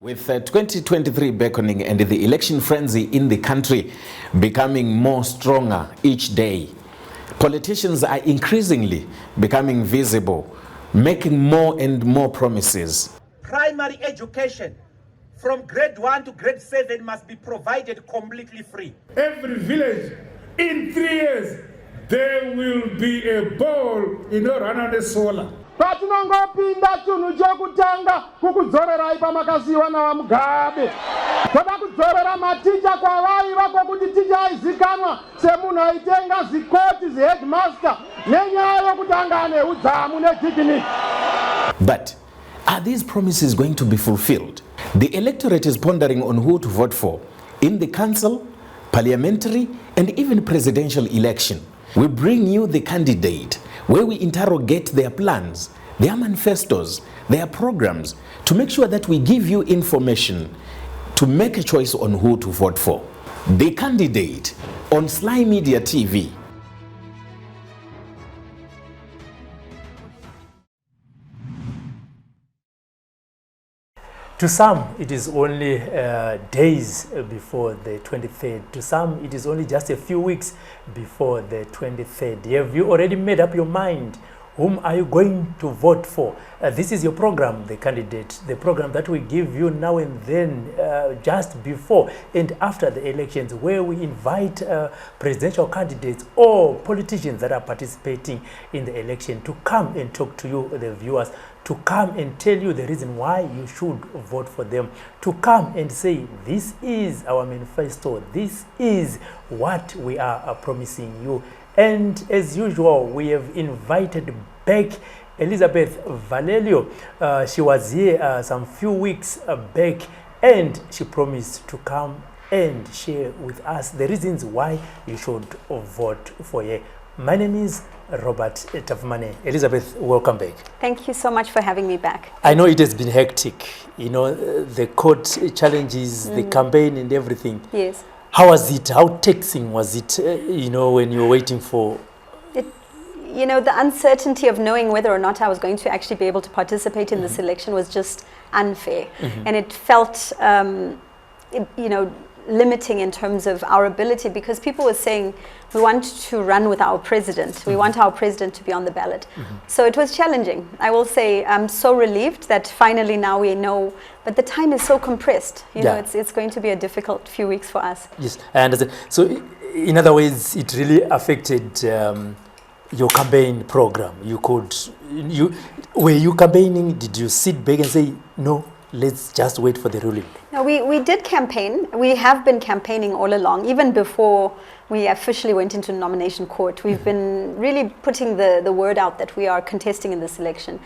With 2023 beckoning and the election frenzy in the country becoming more stronger each day, politicians are increasingly becoming visible, making more and more promises. Primary education from grade 1 to grade 7 must be provided completely free. Every village, in 3 years, there will be a ball in a run solar. Patinongopinda tunhu chekutanga kukudzorerai pamakasiyiwa navaMugabe. Toda kudzorera maticha kwavaiva kwokuti ticha aizikanwa semunhu aitenga zikoti zheadmaster nenyaya yokuti anga ane udzamu nejikiniki. But are these promises going to be fulfilled? The electorate is pondering on who to vote for in the council, parliamentary, and even presidential election. We bring you the candidate, where we interrogate their plans, their manifestos, their programs, to make sure that we give you information to make a choice on who to vote for. The candidate on Sly Media TV. To some, it is only days before the 23rd. To some, it is only just a few weeks before the 23rd. Have you already made up your mind? Whom are you going to vote for? This is your program, The Candidate, the program that we give you now and then, just before and after the elections, where we invite presidential candidates or politicians that are participating in the election to come and talk to you, the viewers, to come and tell you the reason why you should vote for them, to come and say, this is our manifesto, this is what we are promising you. And as usual, we have invited back Elisabeth Valerio. She was here some few weeks back, and she promised to come and share with us the reasons why you should vote for her. My name is Robert Mugabes. Elisabeth, welcome back. Thank you so much for having me back. I know it has been hectic, you know, the court challenges, the campaign and everything. Yes. How was it? How taxing was it, you know, when you were waiting for... You know, the uncertainty of knowing whether or not I was going to actually be able to participate in this election was just unfair. And it felt, you know, limiting in terms of our ability, because people were saying we want to run with our president. We want our president to be on the ballot. So it was challenging. I will say I'm so relieved that finally now we know, but the time is so compressed. You know, it's going to be a difficult few weeks for us. Yes, I understand. So in other ways, it really affected your campaign program. Were you campaigning? Did you sit back and say, no, let's just wait for the ruling? No, we did campaign. We have been campaigning all along, even before we officially went into nomination court. We've been really putting the word out that we are contesting in this election.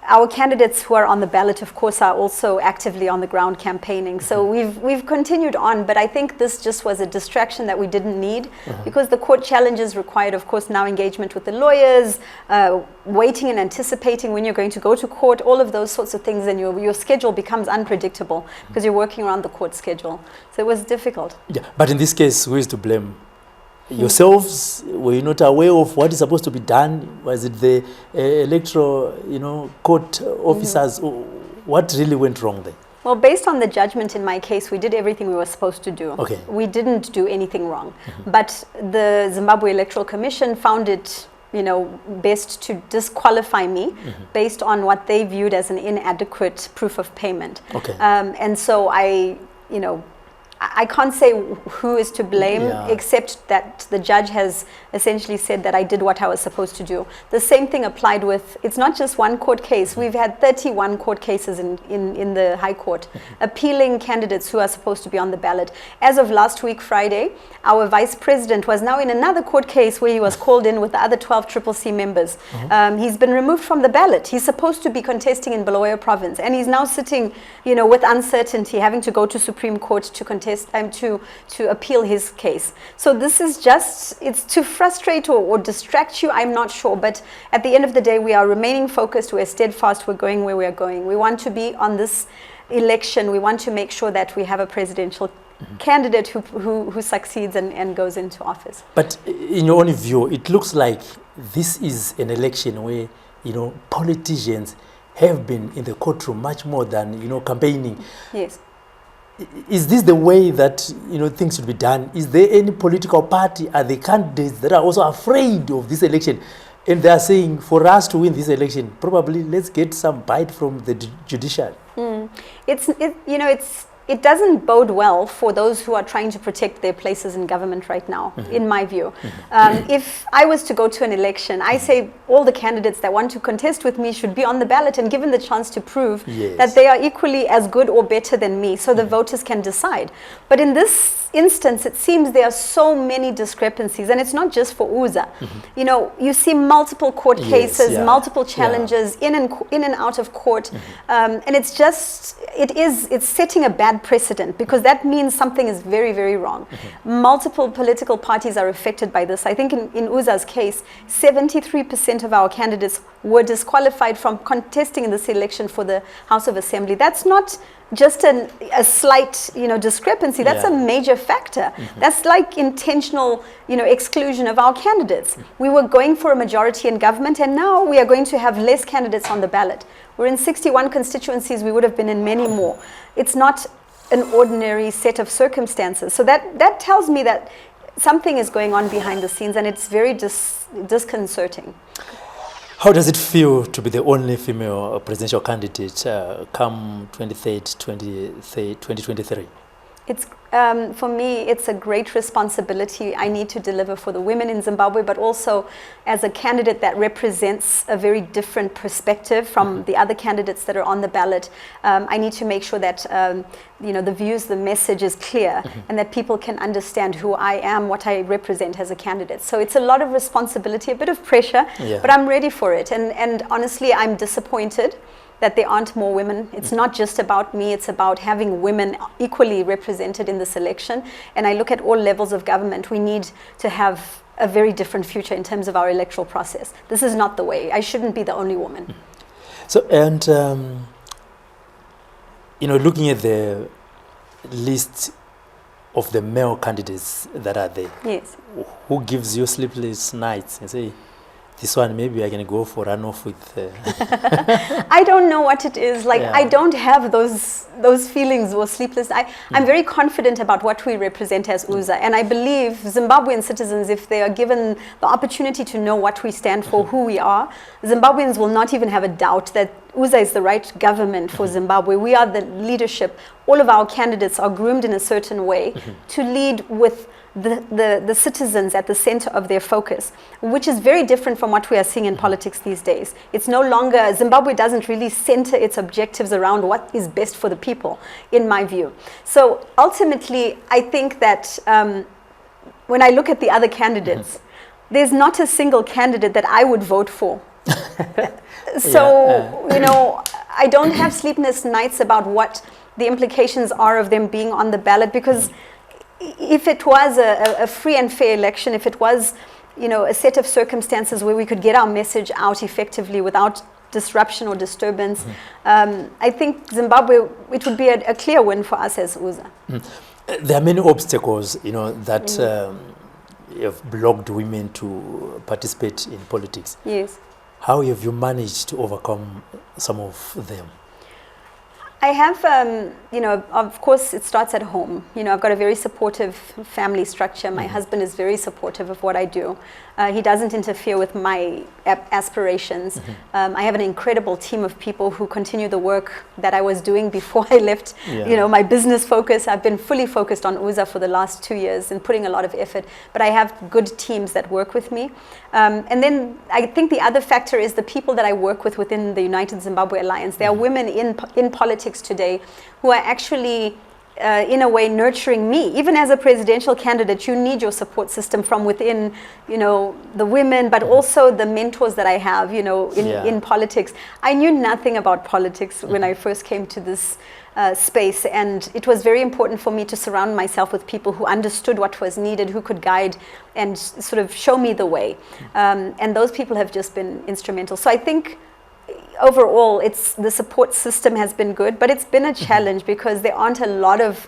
Our candidates who are on the ballot, of course, are also actively on the ground campaigning. So we've continued on, but I think this just was a distraction that we didn't need, because the court challenges required, of course, now engagement with the lawyers, waiting and anticipating when you're going to go to court, all of those sorts of things, and your schedule becomes unpredictable because you're working around the court schedule. So it was difficult. Yeah, but in this case, who is to blame? Yourselves, were you not aware of what is supposed to be done? Was it the electoral, you know, court officers? What really went wrong there? Well, based on the judgment in my case, we did everything we were supposed to do. Okay. We didn't do anything wrong. But the Zimbabwe Electoral Commission found it, you know, best to disqualify me based on what they viewed as an inadequate proof of payment. Okay. And so I can't say who is to blame, except that the judge has essentially said that I did what I was supposed to do. The same thing applied with, it's not just one court case. We've had 31 court cases in the High Court, appealing candidates who are supposed to be on the ballot. As of last week, Friday, our vice president was now in another court case where he was called in with the other 12 CCC members. He's been removed from the ballot. He's supposed to be contesting in Bulawayo province, and he's now sitting, you know, with uncertainty, having to go to Supreme Court to contest, to appeal his case. So this is just, it's to frustrate or distract you, I'm not sure, but at the end of the day, we are remaining focused, we're steadfast, we're going where we're going. We want to be on this election, we want to make sure that we have a presidential candidate who succeeds and goes into office. But in your own view, it looks like this is an election where, you know, politicians have been in the courtroom much more than, you know, campaigning. Yes. Is this the way that, you know, things should be done? Is there any political party, are there candidates that are also afraid of this election? And they are saying, for us to win this election, probably let's get some bite from the judiciary. It doesn't bode well for those who are trying to protect their places in government right now, in my view. If I was to go to an election, I say all the candidates that want to contest with me should be on the ballot and given the chance to prove that they are equally as good or better than me, so the voters can decide. But in this instance, it seems there are so many discrepancies, and it's not just for UZA. You know, you see multiple court cases, multiple challenges in and out of court, and it's setting a bad precedent, because that means something is very, very wrong. Multiple political parties are affected by this. I think in UZA's case, 73% of our candidates were disqualified from contesting in this election for the House of Assembly. That's not just a slight, you know, discrepancy. That's a major factor. That's like intentional, you know, exclusion of our candidates. We were going for a majority in government, and now we are going to have less candidates on the ballot. We're in 61 constituencies. We would have been in many more. It's not an ordinary set of circumstances. So that tells me that something is going on behind the scenes, and it's very disconcerting. How does it feel to be the only female presidential candidate come 2023? It's for me, it's a great responsibility I need to deliver for the women in Zimbabwe, but also as a candidate that represents a very different perspective from the other candidates that are on the ballot. I need to make sure that you know, the views, the message is clear, and that people can understand who I am, what I represent as a candidate. So it's a lot of responsibility, a bit of pressure, but I'm ready for it. And honestly, I'm disappointed that there aren't more women. It's not just about me, it's about having women equally represented in this election. And I look at all levels of government. We need to have a very different future in terms of our electoral process. This is not the way. I shouldn't be the only woman. So, and you know, looking at the list of the male candidates that are there, who gives you sleepless nights and say, this one, maybe I can go for runoff with... I don't know what it is. Like, I don't have those feelings or sleepless. I'm very confident about what we represent as UZA. And I believe Zimbabwean citizens, if they are given the opportunity to know what we stand for, who we are, Zimbabweans will not even have a doubt that UZA is the right government for Zimbabwe. We are the leadership. All of our candidates are groomed in a certain way to lead with the citizens at the center of their focus, which is very different from what we are seeing in politics these days. It's no longer, Zimbabwe doesn't really center its objectives around what is best for the people, in my view. So ultimately, I think that when I look at the other candidates, there's not a single candidate that I would vote for. So, you know, I don't have sleepless nights about what the implications are of them being on the ballot, because if it was a free and fair election, if it was, you know, a set of circumstances where we could get our message out effectively without disruption or disturbance, I think Zimbabwe, it would be a clear win for us as UZA. There are many obstacles, you know, that have blocked women to participate in politics. Yes. How have you managed to overcome some of them? I have, you know, of course, it starts at home. You know, I've got a very supportive family structure. My husband is very supportive of what I do. He doesn't interfere with my aspirations. I have an incredible team of people who continue the work that I was doing before I left, you know, my business focus. I've been fully focused on UZA for the last 2 years and putting a lot of effort, but I have good teams that work with me. And then I think the other factor is the people that I work with within the United Zimbabwe Alliance. There are women in politics today who are actually in a way nurturing me. Even as a presidential candidate, you need your support system from within, you know, the women, but also the mentors that I have, you know, in politics. I knew nothing about politics when I first came to this space, and it was very important for me to surround myself with people who understood what was needed, who could guide and sort of show me the way. And those people have just been instrumental. So I think overall, the support system has been good, but it's been a challenge because there aren't a lot of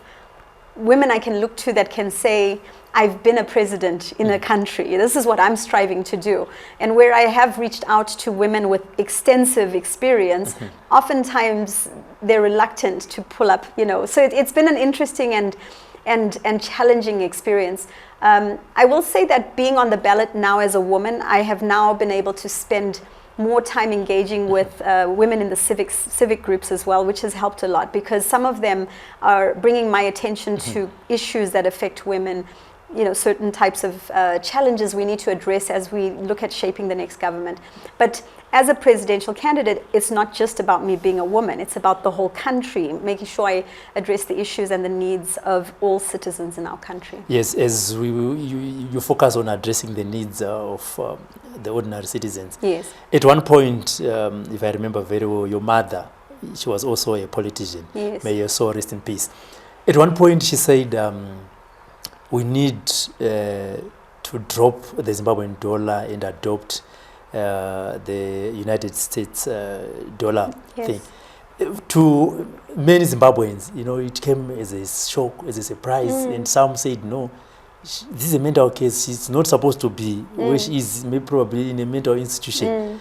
women I can look to that can say, I've been a president in a country. This is what I'm striving to do. And where I have reached out to women with extensive experience, oftentimes they're reluctant to pull up, So it's been an interesting and challenging experience. I will say that being on the ballot now as a woman, I have now been able to spend more time engaging with women in the civic groups as well, which has helped a lot, because some of them are bringing my attention to issues that affect women, certain types of challenges we need to address as we look at shaping the next government. But as a presidential candidate, it's not just about me being a woman, it's about the whole country, making sure I address the issues and the needs of all citizens in our country. Yes, as you focus on addressing the needs of the ordinary citizens. Yes. At one point, if I remember very well, your mother, she was also a politician. Yes. May your soul rest in peace. At one point, she said, we need to drop the Zimbabwean dollar and adopt the United States dollar thing. To many Zimbabweans, it came as a shock, as a surprise, and some said, no, this is a mental case. She's not supposed to be where she is, maybe probably in a mental institution.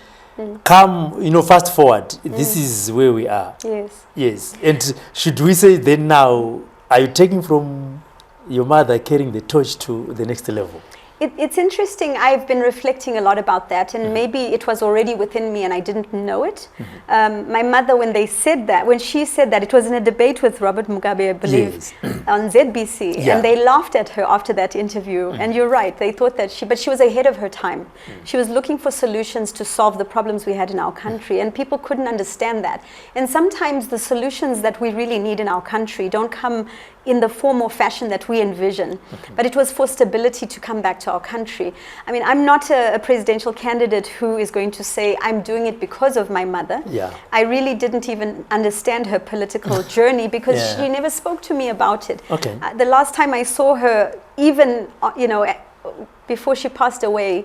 Come, fast forward. This is where we are. Yes. Yes. And should we say then now, are you taking from your mother, carrying the torch to the next level? It's interesting. I've been reflecting a lot about that, and maybe it was already within me and I didn't know it. My mother, when she said that, it was in a debate with Robert Mugabes, I believe, on ZBC, and they laughed at her after that interview. And you're right, they thought that but she was ahead of her time. She was looking for solutions to solve the problems we had in our country, and people couldn't understand that. And sometimes the solutions that we really need in our country don't come in the form or fashion that we envision. But it was for stability to come back to our country. I mean, I'm not a presidential candidate who is going to say, I'm doing it because of my mother. I really didn't even understand her political journey because she never spoke to me about it. The last time I saw her, even, before she passed away,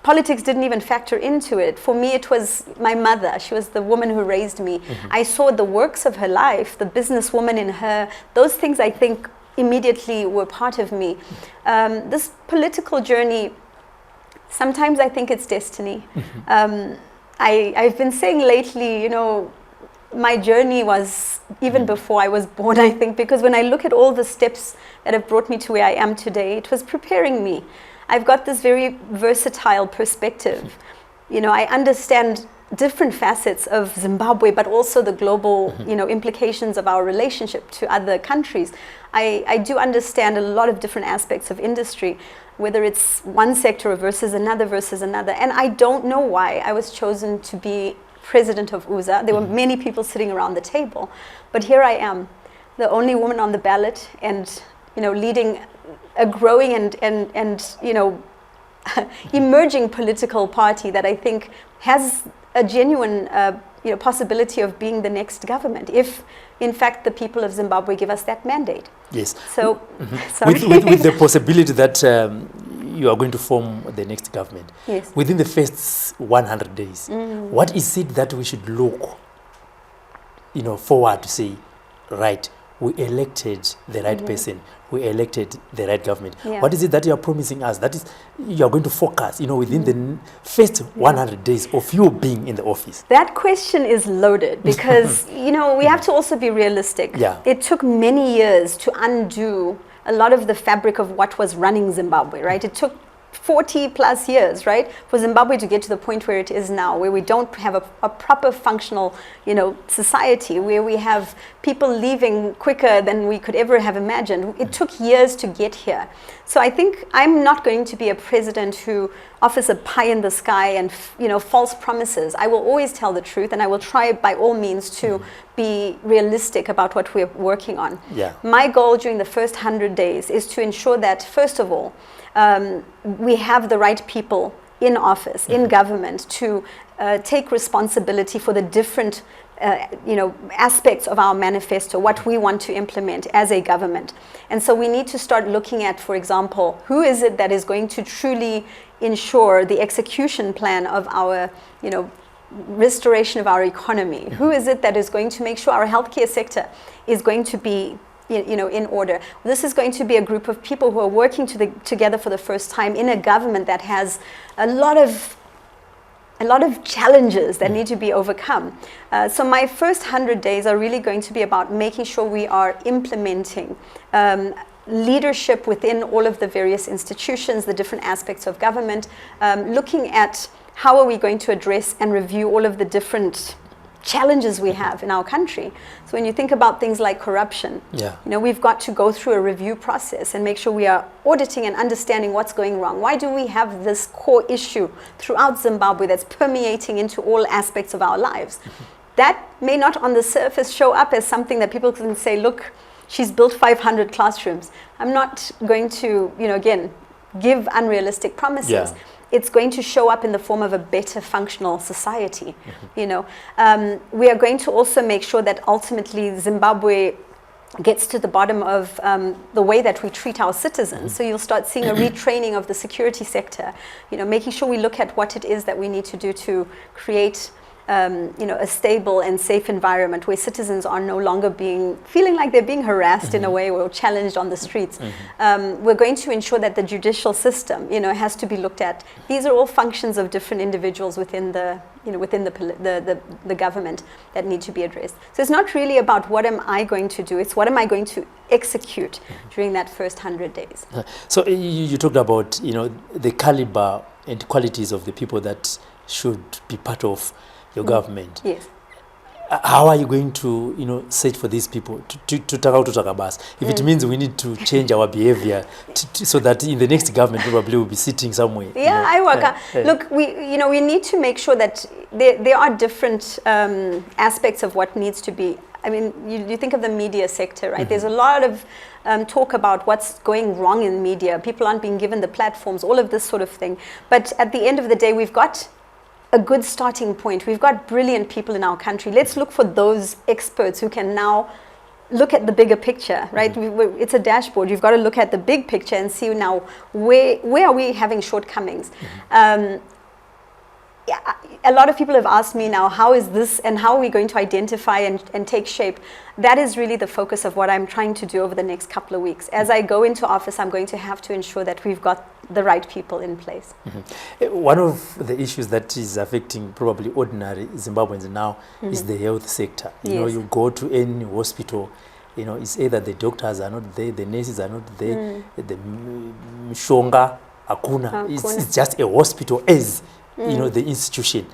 politics didn't even factor into it. For me, it was my mother. She was the woman who raised me. I saw the works of her life, the businesswoman in her. Those things, I think, immediately were part of me. This political journey, sometimes I think it's destiny. I've been saying lately, my journey was even before I was born, I think, because when I look at all the steps that have brought me to where I am today, it was preparing me. I've got this very versatile perspective. I understand different facets of Zimbabwe, but also the global, implications of our relationship to other countries. I do understand a lot of different aspects of industry, whether it's one sector versus another. And I don't know why I was chosen to be president of UZA. There were many people sitting around the table, but here I am, the only woman on the ballot, and leading a growing and emerging political party that I think has a genuine possibility of being the next government, if in fact the people of Zimbabwe give us that mandate. Yes. So, with the possibility that you are going to form the next government, within the first 100 days, what is it that we should look forward to say, right, we elected the right person, we elected the right government. What is it that you are promising us? That is, you are going to focus, within the first 100 days of you being in the office? That question is loaded because, we have to also be realistic. It took many years to undo a lot of the fabric of what was running Zimbabwe, right? It took 40 plus years, right, for Zimbabwe to get to the point where it is now, where we don't have a proper functional, society, where we have people leaving quicker than we could ever have imagined. It took years to get here. So I think I'm not going to be a president who offers a pie in the sky and, false promises. I will always tell the truth, and I will try by all means to be realistic about what we're working on. My goal during the first 100 days is to ensure that, first of all, we have the right people in office, in government, to take responsibility for the different aspects of our manifesto, what we want to implement as a government. And so we need to start looking at, for example, who is it that is going to truly ensure the execution plan of our, restoration of our economy? Who is it that is going to make sure our healthcare sector is going to be in order. This is going to be a group of people who are working together for the first time in a government that has a lot of challenges that need to be overcome. So my first 100 days are really going to be about making sure we are implementing leadership within all of the various institutions, the different aspects of government, looking at how are we going to address and review all of the different challenges we have in our country. So when you think about things like corruption, we've got to go through a review process and make sure we are auditing and understanding what's going wrong. Why do we have this core issue throughout Zimbabwe that's permeating into all aspects of our lives? That may not on the surface show up as something that people can say, look, she's built 500 classrooms. I'm not going to, again, give unrealistic promises. It's going to show up in the form of a better functional society. We are going to also make sure that ultimately Zimbabwe gets to the bottom of the way that we treat our citizens. So you'll start seeing a retraining of the security sector, making sure we look at what it is that we need to do to create a stable and safe environment where citizens are no longer feeling like they're being harassed in a way or challenged on the streets. We're going to ensure that the judicial system, has to be looked at. These are all functions of different individuals within the government that need to be addressed. So it's not really about what am I going to do, it's what am I going to execute during that first 100 days. So you talked about, the caliber and qualities of the people that should be part of your government. Yes. How are you going to, search for these people to Takabas? If it means we need to change our behavior so that in the next government probably we'll be sitting somewhere. Yeah, I work. Look, we need to make sure that there are different aspects of what needs to be. I mean, you think of the media sector, right? There's a lot of talk about what's going wrong in media. People aren't being given the platforms, all of this sort of thing. But at the end of the day, we've got a good starting point. We've got brilliant people in our country. Let's look for those experts who can now look at the bigger picture, right? It's a dashboard. You've got to look at the big picture and see now where are we having shortcomings. A lot of people have asked me now, how is this and how are we going to identify and take shape? That is really the focus of what I'm trying to do over the next couple of weeks. As I go into office, I'm going to have to ensure that we've got the right people in place. One of the issues that is affecting probably ordinary Zimbabweans now is the health sector. You go to any hospital, it's either the doctors are not there, the nurses are not there, the mshonga, akuna. It's just a hospital as the institution.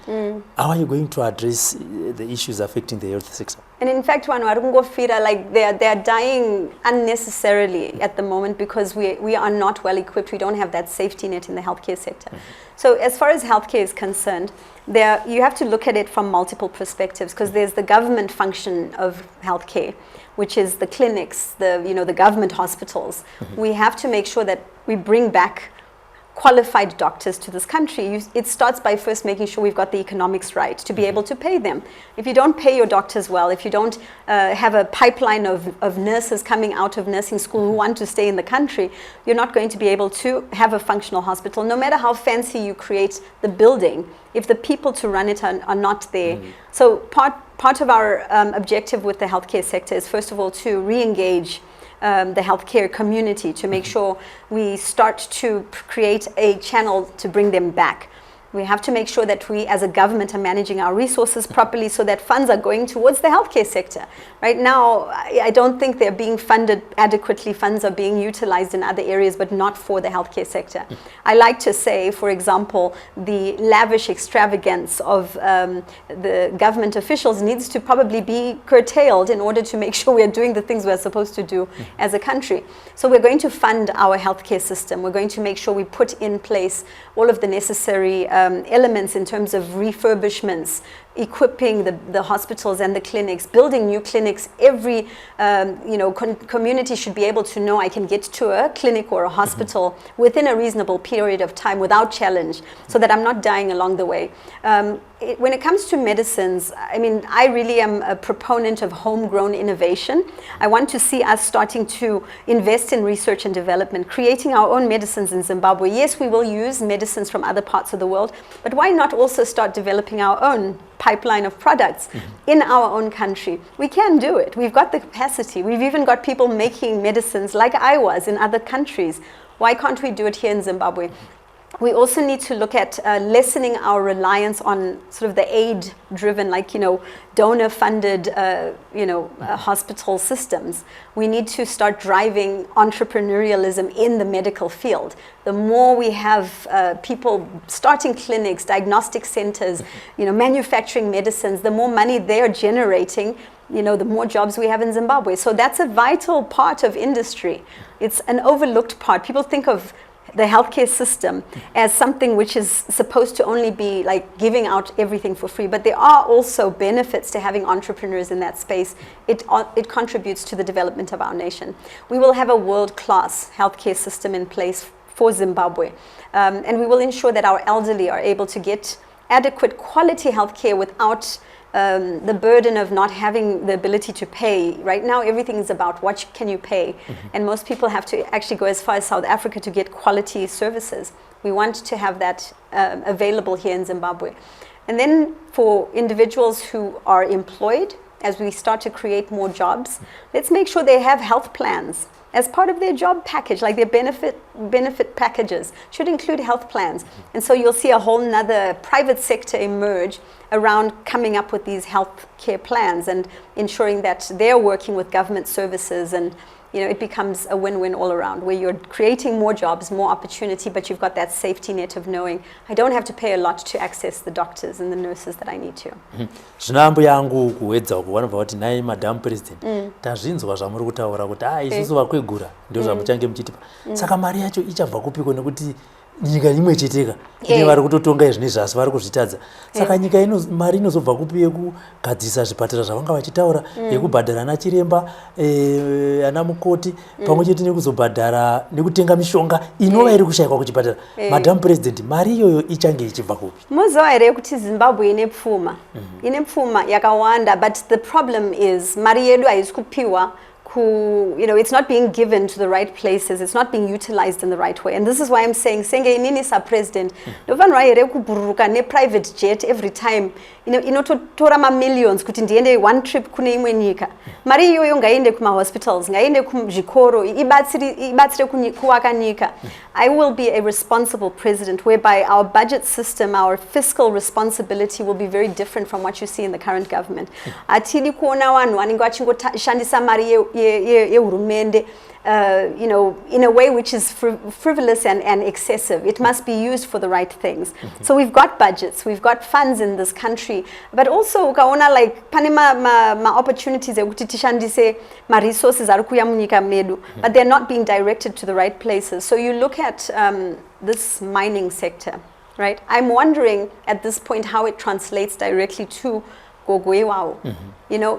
How are you going to address the issues affecting the health sector? And in fact, like they are dying unnecessarily at the moment because we are not well equipped. We don't have that safety net in the healthcare sector. So as far as healthcare is concerned, you have to look at it from multiple perspectives, because there's the government function of healthcare, which is the clinics, the government hospitals. We have to make sure that we bring back qualified doctors to this country. It starts by first making sure we've got the economics right to be able to pay them. If you don't pay your doctors well, if you don't have a pipeline of nurses coming out of nursing school who want to stay in the country, you're not going to be able to have a functional hospital, no matter how fancy you create the building, if the people to run it are not there. So part of our objective with the healthcare sector is, first of all, to re-engage the healthcare community, to make sure we start to create a channel to bring them back. We have to make sure that we as a government are managing our resources properly so that funds are going towards the healthcare sector. Right now, I don't think they're being funded adequately. Funds are being utilized in other areas, but not for the healthcare sector. I like to say, for example, the lavish extravagance of the government officials needs to probably be curtailed in order to make sure we're doing the things we're supposed to do as a country. So we're going to fund our healthcare system. We're going to make sure we put in place all of the necessary elements in terms of refurbishments, equipping the hospitals and the clinics, building new clinics. Every community should be able to know I can get to a clinic or a hospital within a reasonable period of time without challenge, so that I'm not dying along the way. When it comes to medicines, I mean, I really am a proponent of homegrown innovation. I want to see us starting to invest in research and development, creating our own medicines in Zimbabwe. Yes, we will use medicines from other parts of the world, but why not also start developing our own pipeline of products in our own country. We can do it. We've got the capacity. We've even got people making medicines like I was in other countries. Why can't we do it here in Zimbabwe? We also need to look at lessening our reliance on sort of the aid-driven, like, donor-funded, hospital systems. We need to start driving entrepreneurialism in the medical field. The more we have people starting clinics, diagnostic centers, manufacturing medicines, the more money they are generating, the more jobs we have in Zimbabwe. So that's a vital part of industry. It's an overlooked part. People think of the healthcare system as something which is supposed to only be like giving out everything for free, but there are also benefits to having entrepreneurs in that space. It contributes to the development of our nation. We will have a world-class healthcare system in place for Zimbabwe, and we will ensure that our elderly are able to get adequate quality healthcare without the burden of not having the ability to pay. Right now, everything is about what can you pay, and most people have to actually go as far as South Africa to get quality services. We want to have that available here in Zimbabwe. And then for individuals who are employed, as we start to create more jobs, let's make sure they have health plans as part of their job package, like their benefit packages should include health plans. And so you'll see a whole nother private sector emerge around coming up with these health care plans and ensuring that they're working with government services, and it becomes a win-win all around, where you're creating more jobs, more opportunity, but you've got that safety net of knowing I don't have to pay a lot to access the doctors and the nurses that I need to. Zvinambo yangu kuwedza kuvanobva kuti nai Madam President tazvinzwa zvamuri kutaura kuti isusu vakwegura ndio zvamuchange muchitipa. Saka mari yacho ichabva kupiko nekuti nyika imwe cheteka ine vari kutotonga izvi nezvasi vari kuzvitadza. Saka nyika mari inozobva kupi yekugadzisa zvipatara zvavanga vachitaura, yekubhadhara ana chiremba, ana mukoti, pamwe chete nekuzobhadhara nekutenga mishonga inova iri kushayikwa kuchipatara. Madam President, mari iyoyo ichange ichibva kupi? Muziva here kuti Zimbabwe ine pfuma yakawanda, but the problem is mari yedu haisi kupiwa it's not being given to the right places, it's not being utilized in the right way. And this is why I'm saying, senge inini sa president, ndovanhu vaire kubururuka ne private jet every time, inototora ma-millions kuti ndiende one trip kune imwe nyika. Mari iyoyo ngaende kuma-hospitals, ngaende kuzvikoro, ibatsire kuwaka nyika. I will be a responsible president whereby our budget system, our fiscal responsibility will be very different from what you see in the current government. Atidi kuona vanhu vanenge vachingoshandisa mari yehurumende in a way which is frivolous and excessive. It must be used for the right things. So we've got budgets, we've got funds in this country, but also ukaona like pane ma opportunities ekuti tishandise ma resources ari kuuya munyika medu, but they're not being directed to the right places. So you look at this mining sector, right? I'm wondering at this point how it translates directly to Gogwewao.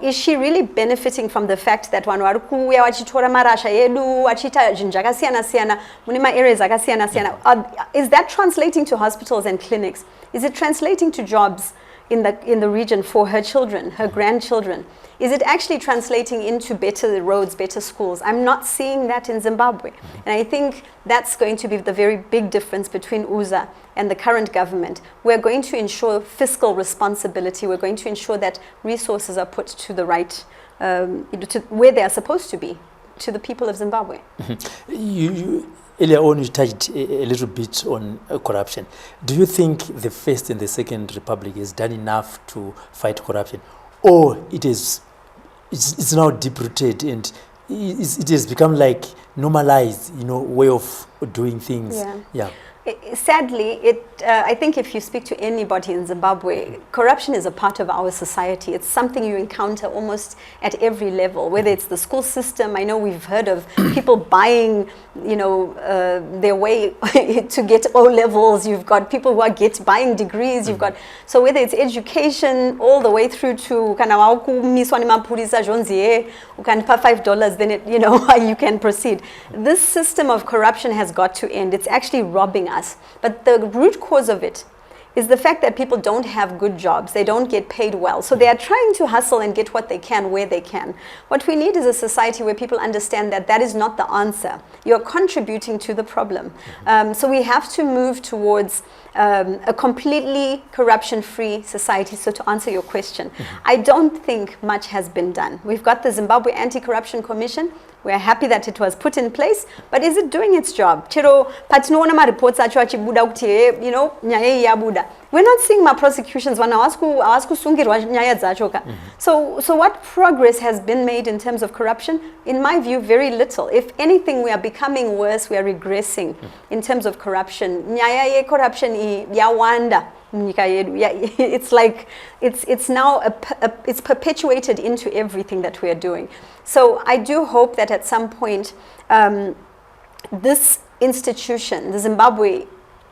Is she really benefiting from the fact that vanhu vari kuuya vachitora marasha yedu vachiita zvinhu zvakasiyana siyana mune ma-areas akasiyana siyana? Is that translating to hospitals and clinics? Is it translating to jobs in the region for her children, her grandchildren? Is it actually translating into better roads, better schools? I'm not seeing that in Zimbabwe. And I think that's going to be the very big difference between UZA and the current government. We're going to ensure fiscal responsibility. We're going to ensure that resources are put to the right, to where they are supposed to be, to the people of Zimbabwe. Earlier on, you touched a little bit on corruption. Do you think the First and the Second Republic has done enough to fight corruption? Or it's now deep-rooted and it has become like normalized, way of doing things? Yeah. Sadly, I think if you speak to anybody in Zimbabwe, corruption is a part of our society. It's something you encounter almost at every level, whether it's the school system. I know we've heard of people buying, their way to get O levels. You've got people who are buying degrees. You've got, so whether it's education all the way through to kana wakumiswa ni mapurisa jonzie, ukanipa $5, then you can proceed. This system of corruption has got to end. It's actually robbing us. But the root cause of it is the fact that people don't have good jobs. They don't get paid well. So they are trying to hustle and get what they can where they can. What we need is a society where people understand that that is not the answer. You're contributing to the problem. So we have to move towards a completely corruption-free society. So to answer your question, I don't think much has been done. We've got the Zimbabwe Anti-Corruption Commission. We're happy that it was put in place, but is it doing its job? Chero patinoona ma reports acho achibuda kuti you know nyaya yabuda. We're not seeing my prosecutions when awaskusungirwa nyaya dzacho ka. So what progress has been made in terms of corruption? In my view, very little. If anything, we are becoming worse. We are regressing in terms of corruption. Nyaya ye corruption yawanda. It's like it's now it's perpetuated into everything that we are doing. So I do hope that at some point this institution, the Zimbabwe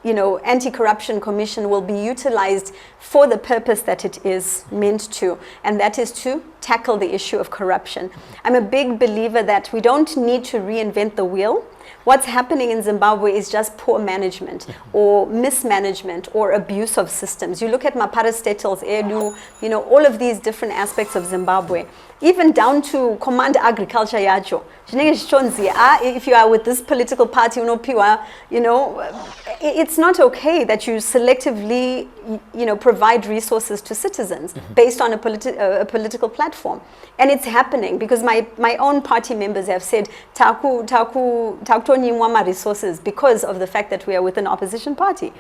Anti-Corruption Commission, will be utilized for the purpose that it is meant to, and that is to tackle the issue of corruption. I'm a big believer that we don't need to reinvent the wheel. What's happening in Zimbabwe is just poor management or mismanagement or abuse of systems. You look at maparastatals, Edu, all of these different aspects of Zimbabwe, even down to command agriculture yacho. If you are with this political party, it's not okay that you selectively, provide resources to citizens based on a political platform. And it's happening because my own party members have said, taku resources because of the fact that we are with an opposition party.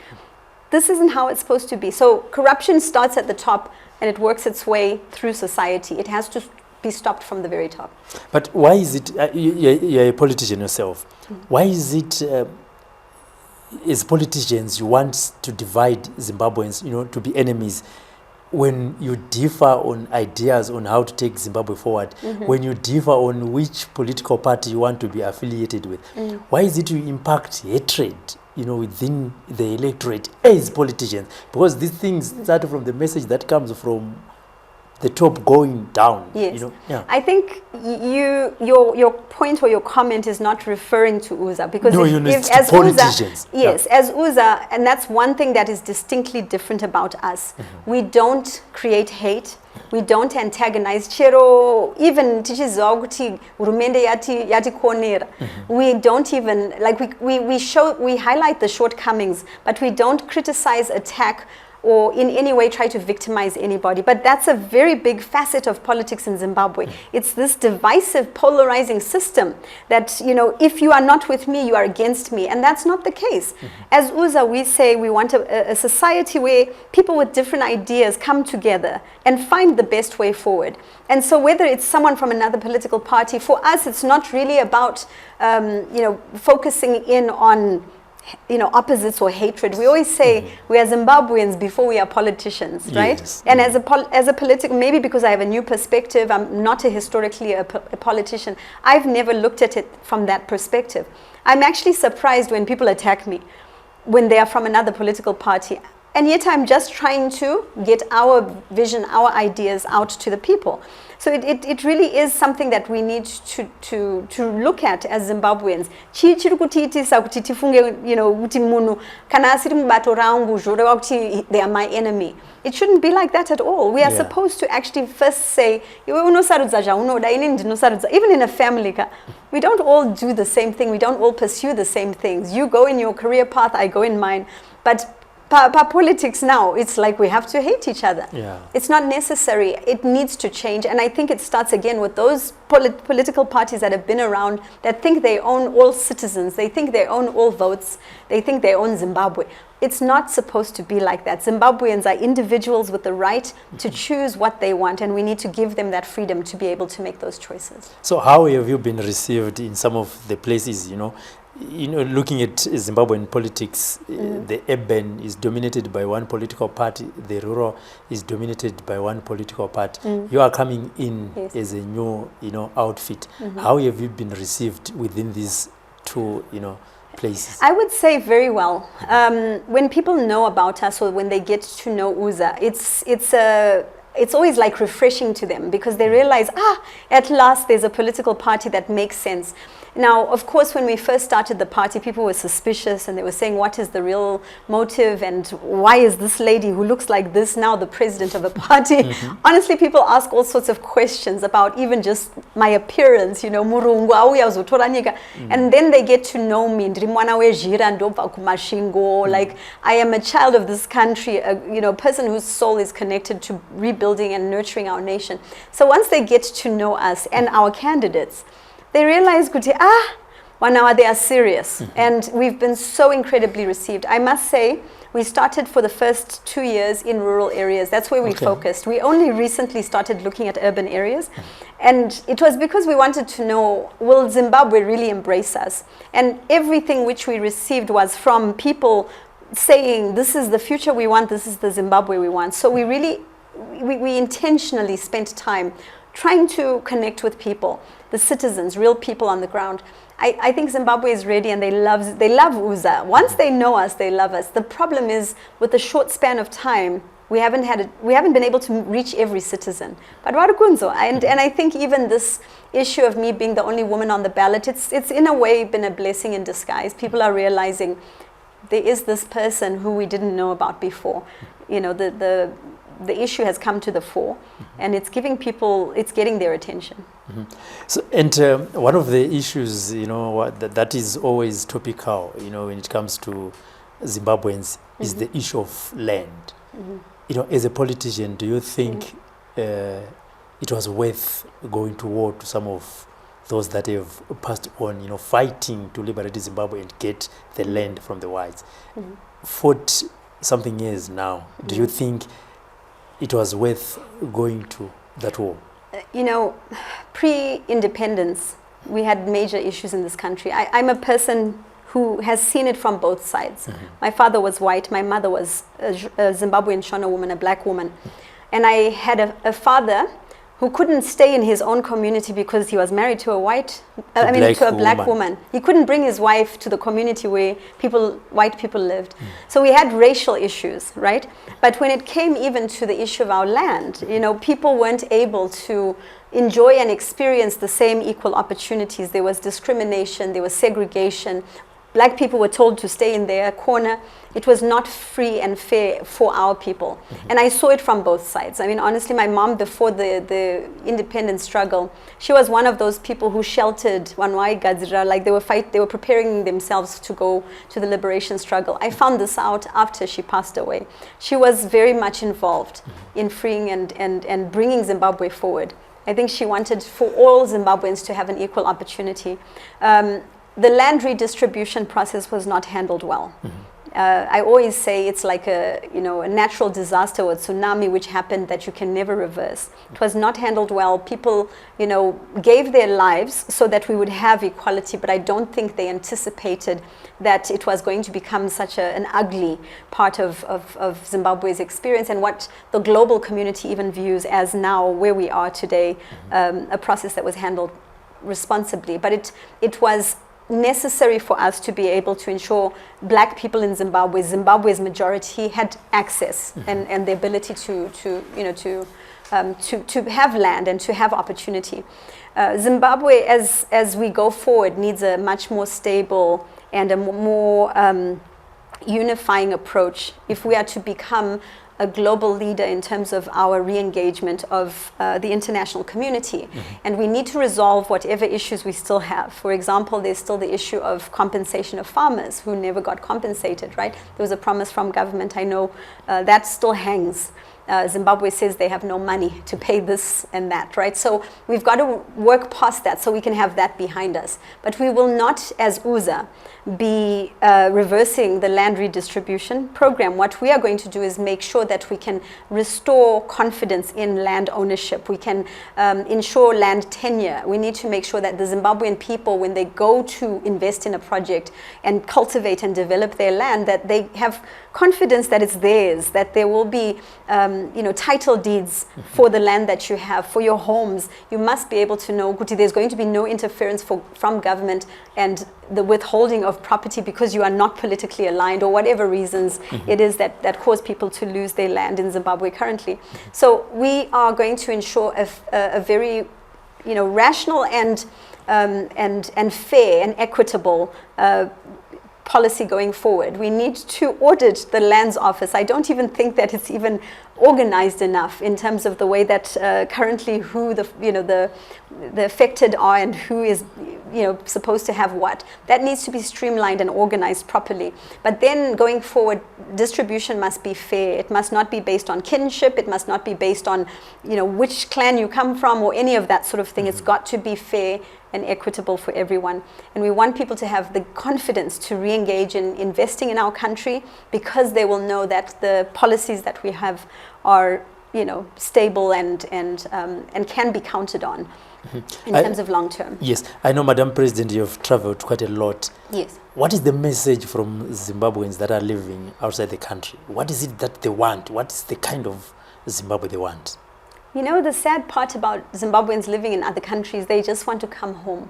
This isn't how it's supposed to be. So corruption starts at the top and it works its way through society. It has to be stopped from the very top. But why is it, you're a politician yourself, why is it, as politicians, you want to divide Zimbabweans, to be enemies, when you differ on ideas on how to take Zimbabwe forward, when you differ on which political party you want to be affiliated with? Why is it you impact hatred, within the electorate as politicians? Because these things start from the message that comes from the top going down. Yes. I think your point or your comment is not referring to UZA, because as politicians. As UZA, and that's one thing that is distinctly different about us. We don't create hate. We don't antagonize. Chero even tichizoguti urumende yati konera. We don't even we highlight the shortcomings, but we don't criticize, attack, or in any way try to victimize anybody. But that's a very big facet of politics in Zimbabwe. It's this divisive, polarizing system that, if you are not with me, you are against me. And that's not the case. As UZA, we say we want a society where people with different ideas come together and find the best way forward. And so whether it's someone from another political party, for us, it's not really about, focusing in on opposites or hatred. We always say we are Zimbabweans before we are politicians, right? Yes. And as a political, maybe because I have a new perspective, I'm not historically a politician, I've never looked at it from that perspective. I'm actually surprised when people attack me when they are from another political party. And yet I'm just trying to get our vision, our ideas out to the people. So it really is something that we need to look at as Zimbabweans. They are my enemy. It shouldn't be like that at all. We are supposed to actually first say, even in a family, we don't all do the same thing. We don't all pursue the same things. You go in your career path, I go in mine. But politics now, it's like we have to hate each other. It's not necessary. It needs to change. And I think it starts again with those political parties that have been around that think they own all citizens. They think they own all votes. They think they own Zimbabwe. It's not supposed to be like that. Zimbabweans are individuals with the right to choose what they want, and we need to give them that freedom to be able to make those choices. So how have you been received in some of the places, looking at Zimbabwean politics, the urban is dominated by one political party, the rural is dominated by one political party. You are coming in as a new, outfit. How have you been received within these two, places? I would say very well. When people know about us or when they get to know UZA, it's it's always like refreshing to them, because they realize, at last there's a political party that makes sense. Now, of course, when we first started the party, people were suspicious and they were saying, what is the real motive, and why is this lady who looks like this now the president of a party? Honestly, people ask all sorts of questions about even just my appearance, and then they get to know me. Like, I am a child of this country, a person whose soul is connected to rebuilding and nurturing our nation. So once they get to know us and our candidates, they realize, now they are serious. And we've been so incredibly received. I must say, we started for the first 2 years in rural areas. That's where we focused. We only recently started looking at urban areas. And it was because we wanted to know, will Zimbabwe really embrace us? And everything which we received was from people saying, this is the future we want, this is the Zimbabwe we want. So we really, we intentionally spent time trying to connect with people, the citizens, real people on the ground. I think Zimbabwe is ready, and they love Uza. Once they know us, they love us. The problem is, with the short span of time, we haven't been able to reach every citizen. But and I think even this issue of me being the only woman on the ballot, it's in a way been a blessing in disguise. People are realizing there is this person who we didn't know about before. The issue has come to the fore, and it's giving people, it's getting their attention. So, and one of the issues, that is always topical, when it comes to Zimbabweans, is the issue of land. As a politician, do you think it was worth going to war to some of those that have passed on, fighting to liberate Zimbabwe and get the land from the whites? 40 something years now, do you think it was worth going to that war? Pre-independence, we had major issues in this country. I'm a person who has seen it from both sides. My father was white, my mother was a Zimbabwean Shona woman, a black woman. And I had a father who couldn't stay in his own community because he was married to a black woman. He couldn't bring his wife to the community where white people lived. So we had racial issues, right? But when it came even to the issue of our land, people weren't able to enjoy and experience the same equal opportunities. There was discrimination, there was segregation. Black people were told to stay in their corner. It was not free and fair for our people. And I saw it from both sides. Honestly, my mom, before the independence struggle, she was one of those people who sheltered Wanwai Gadzira, like they were preparing themselves to go to the liberation struggle. I found this out after she passed away. She was very much involved in freeing and bringing Zimbabwe forward. I think she wanted for all Zimbabweans to have an equal opportunity. The land redistribution process was not handled well. I always say it's like a natural disaster or a tsunami which happened that you can never reverse. It was not handled well. People, gave their lives so that we would have equality, but I don't think they anticipated that it was going to become such an ugly part of Zimbabwe's experience, and what the global community even views as now where we are today, a process that was handled responsibly. But it was necessary for us to be able to ensure black people in Zimbabwe's majority had access and the ability to have land and to have opportunity. Zimbabwe, as we go forward, needs a much more stable and a more unifying approach if we are to become a global leader in terms of our re-engagement of the international community. And we need to resolve whatever issues we still have. For example, there's still the issue of compensation of farmers who never got compensated, right? There was a promise from government, I know, that still hangs. Zimbabwe says they have no money to pay this and that, right? So we've got to work past that so we can have that behind us. But we will not, as UZA, be reversing the land redistribution program. What we are going to do is make sure that we can restore confidence in land ownership. We can ensure land tenure. We need to make sure that the Zimbabwean people, when they go to invest in a project and cultivate and develop their land, that they have confidence that it's theirs, that there will be title deeds for the land that you have, for your homes. You must be able to know there's going to be no interference from government and the withholding of property because you are not politically aligned or whatever reasons it is that cause people to lose their land in Zimbabwe currently. So we are going to ensure a very rational and fair and equitable policy going forward. We need to audit the Lands Office. I don't even think that it's even organized enough in terms of the way that currently who the affected are and who is supposed to have what. That needs to be streamlined and organized properly. But then going forward, distribution must be fair. It must not be based on kinship. It must not be based on which clan you come from or any of that sort of thing. It's got to be fair and equitable for everyone. And we want people to have the confidence to re-engage in investing in our country because they will know that the policies that we have are stable and can be counted on in terms of long term. Yes, I know, Madam President, you've traveled quite a lot. Yes. What is the message from Zimbabweans that are living outside the country? What is it that they want? What is the kind of Zimbabwe they want? The sad part about Zimbabweans living in other countries, they just want to come home.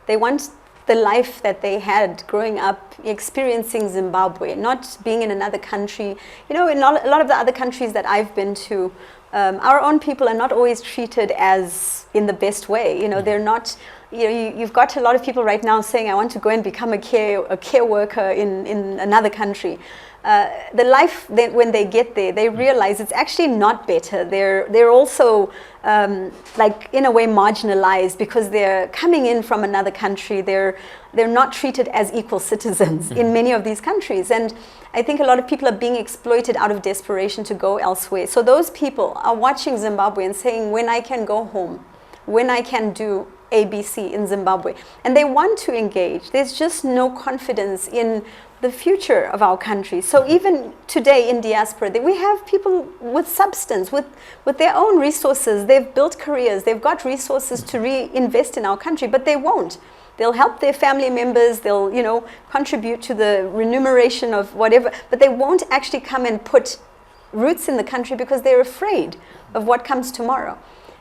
They want the life that they had growing up, experiencing Zimbabwe, not being in another country. In a lot of the other countries that I've been to, our own people are not always treated as in the best way. They're not. You've got a lot of people right now saying, "I want to go and become a care worker in another country." The life when they get there, they realize it's actually not better. They're also in a way marginalized because they're coming in from another country. They're not treated as equal citizens in many of these countries, and I think a lot of people are being exploited out of desperation to go elsewhere. So those people are watching Zimbabwe and saying, "When I can go home, when I can do ABC in Zimbabwe," and they want to engage. There's just no confidence in the future of our country. So even today in diaspora, we have people with substance, with their own resources. They've built careers. They've got resources to reinvest in our country, but they won't. They'll help their family members. They'll, contribute to the remuneration of whatever, but they won't actually come and put roots in the country because they're afraid of what comes tomorrow.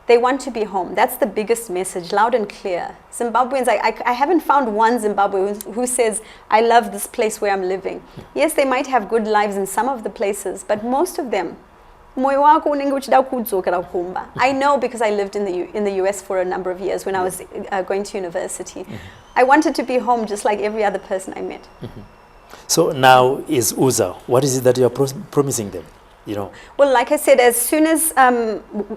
They want to be home. That's the biggest message, loud and clear. Zimbabweans, I haven't found one Zimbabwean who says, "I love this place where I'm living." Yes, they might have good lives in some of the places, but most of them, I know because I lived in the US for a number of years when I was going to university. I wanted to be home just like every other person I met. So now is UZA. What is it that you are promising them? Well, like I said, as soon as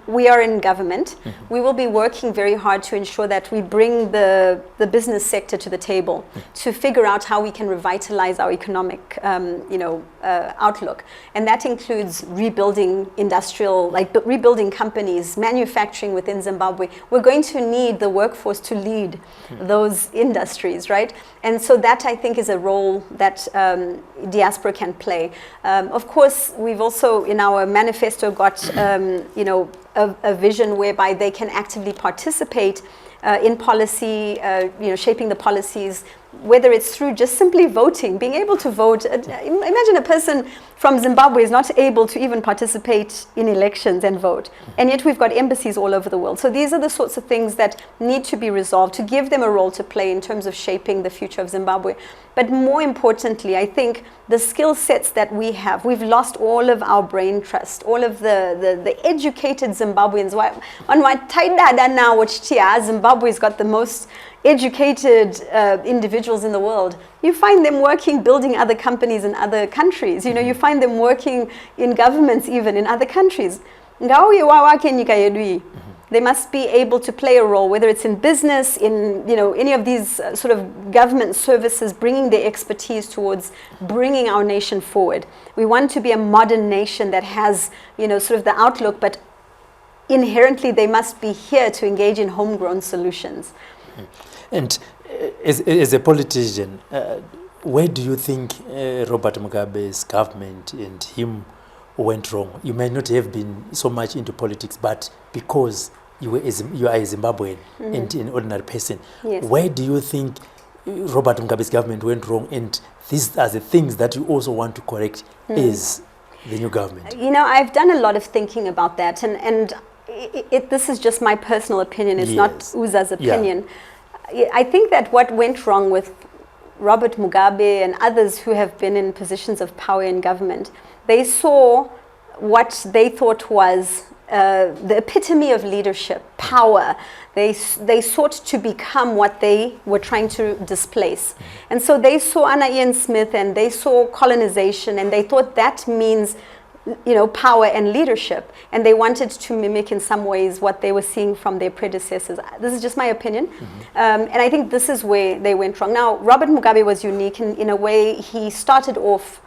we are in government, we will be working very hard to ensure that we bring the business sector to the table to figure out how we can revitalize our economic, outlook. And that includes rebuilding rebuilding companies, manufacturing within Zimbabwe. We're going to need the workforce to lead those industries, right? And so that, I think, is a role that diaspora can play. Of course, we've also in our manifesto got a vision whereby they can actively participate in policy, shaping the policies, whether it's through just simply voting, being able to vote. Imagine a person from Zimbabwe is not able to even participate in elections and vote. And yet we've got embassies all over the world. So these are the sorts of things that need to be resolved to give them a role to play in terms of shaping the future of Zimbabwe. But more importantly, I think the skill sets that we have, we've lost all of our brain trust, all of the educated Zimbabweans. Now, Zimbabwe's got the most educated individuals in the world. You find them working, building other companies in other countries. You find them working in governments even in other countries. They must be able to play a role, whether it's in business, in any of these sort of government services, bringing their expertise towards bringing our nation forward. We want to be a modern nation that has sort of the outlook, but inherently they must be here to engage in homegrown solutions. And as a politician, where do you think Robert Mugabe's government and him went wrong? You may not have been so much into politics, but because you are a Zimbabwean and an ordinary person, yes. Where do you think Robert Mugabe's government went wrong? And these are the things that you also want to correct as the new government? You know, I've done a lot of thinking about that, and this is just my personal opinion. It's not Uza's opinion. I think that what went wrong with Robert Mugabe and others who have been in positions of power in government, they saw what they thought was the epitome of leadership, power. They sought to become what they were trying to displace. And so they saw Anna Ian Smith and they saw colonization, and they thought that means, you know, power and leadership. And they wanted to mimic in some ways what they were seeing from their predecessors. This is just my opinion. And I think this is where they went wrong. Now, Robert Mugabe was unique in a way. He started off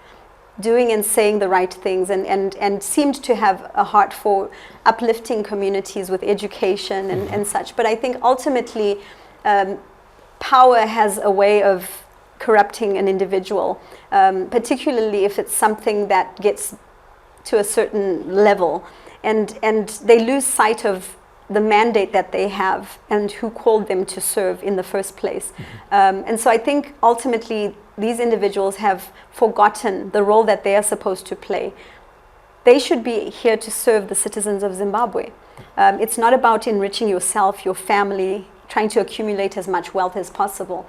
doing and saying the right things, and seemed to have a heart for uplifting communities with education and such. But I think ultimately power has a way of corrupting an individual, particularly if it's something that gets to a certain level, and they lose sight of the mandate that they have and who called them to serve in the first place. And so I think ultimately these individuals have forgotten the role that they are supposed to play. They should be here to serve the citizens of Zimbabwe. It's not about enriching yourself, your family, trying to accumulate as much wealth as possible.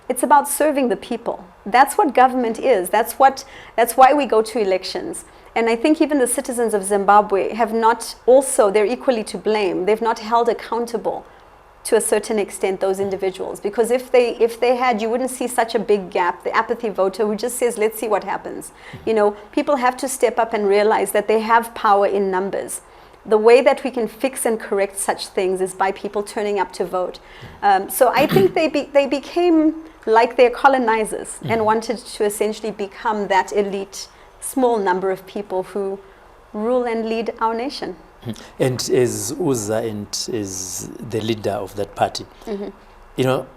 It's about serving the people. That's what government is. That's why we go to elections. And I think even the citizens of Zimbabwe have not also, they're equally to blame. They've not held accountable to a certain extent those individuals, because if they had, you wouldn't see such a big gap. The apathy voter who just says, let's see what happens. You know, people have to step up and realize that they have power in numbers. The way that we can fix and correct such things is by people turning up to vote. So I think they became like their colonizers and wanted to essentially become that elite small number of people who rule and lead our nation. And as Uza and as the leader of that party, you know,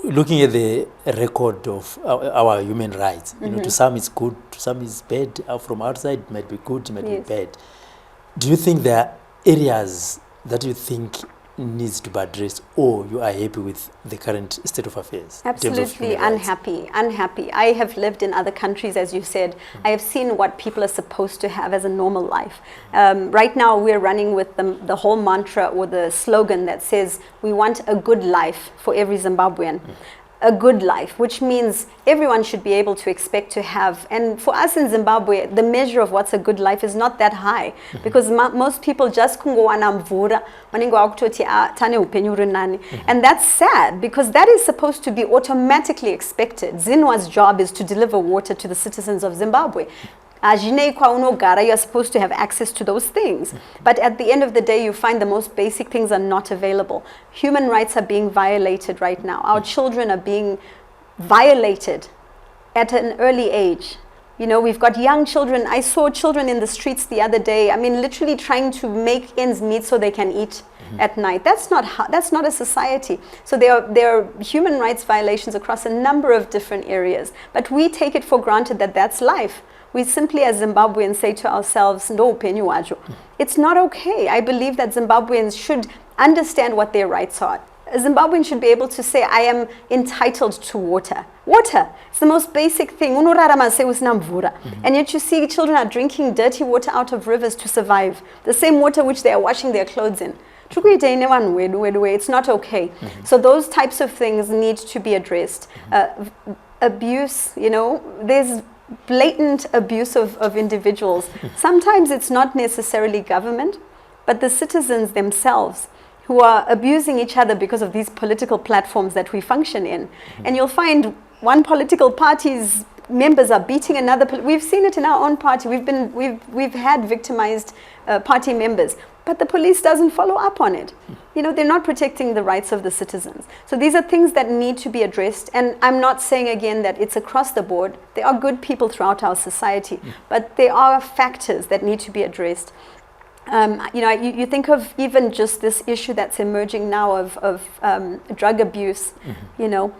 looking at the record of our human rights, you know, to some it's good, to some it's bad. From outside it might be good, it might be bad. Do you think there are areas that you think needs to be addressed, or you are happy with the current state of affairs? Absolutely unhappy. I have lived in other countries, as you said. I have seen what people are supposed to have as a normal life. Right now we're running with the whole mantra or the slogan that says we want a good life for every Zimbabwean. A good life, which means everyone should be able to expect to have. And for us in Zimbabwe, the measure of what's a good life is not that high, because most people just kungowana mvura vanenge vakutoti tane upenyu huri nani. And that's sad, because that is supposed to be automatically expected. Zinwa's job is to deliver water to the citizens of Zimbabwe. You're supposed to have access to those things. But at the end of the day, you find the most basic things are not available. Human rights are being violated right now. Our children are being violated at an early age. You know, we've got young children. I saw children in the streets the other day. I mean, literally trying to make ends meet so they can eat at night. That's not a society. So there are human rights violations across a number of different areas. But we take it for granted that that's life. We simply, as Zimbabweans, say to ourselves, no upenyu wacho. It's not okay. I believe that Zimbabweans should understand what their rights are. A Zimbabwean should be able to say, I am entitled to water. Water, it's the most basic thing. And yet you see children are drinking dirty water out of rivers to survive. The same water which they are washing their clothes in. It's not okay. So those types of things need to be addressed. Abuse, you know, there's blatant abuse of individuals. Sometimes it's not necessarily government, but the citizens themselves who are abusing each other because of these political platforms that we function in. And you'll find one political party's members are beating another. We've seen it in our own party. We've had victimized party members, but the police doesn't follow up on it. You know, they're not protecting the rights of the citizens. So these are things that need to be addressed. And I'm not saying again that it's across the board. There are good people throughout our society, but there are factors that need to be addressed. You know, you think of even just this issue that's emerging now of drug abuse. You know,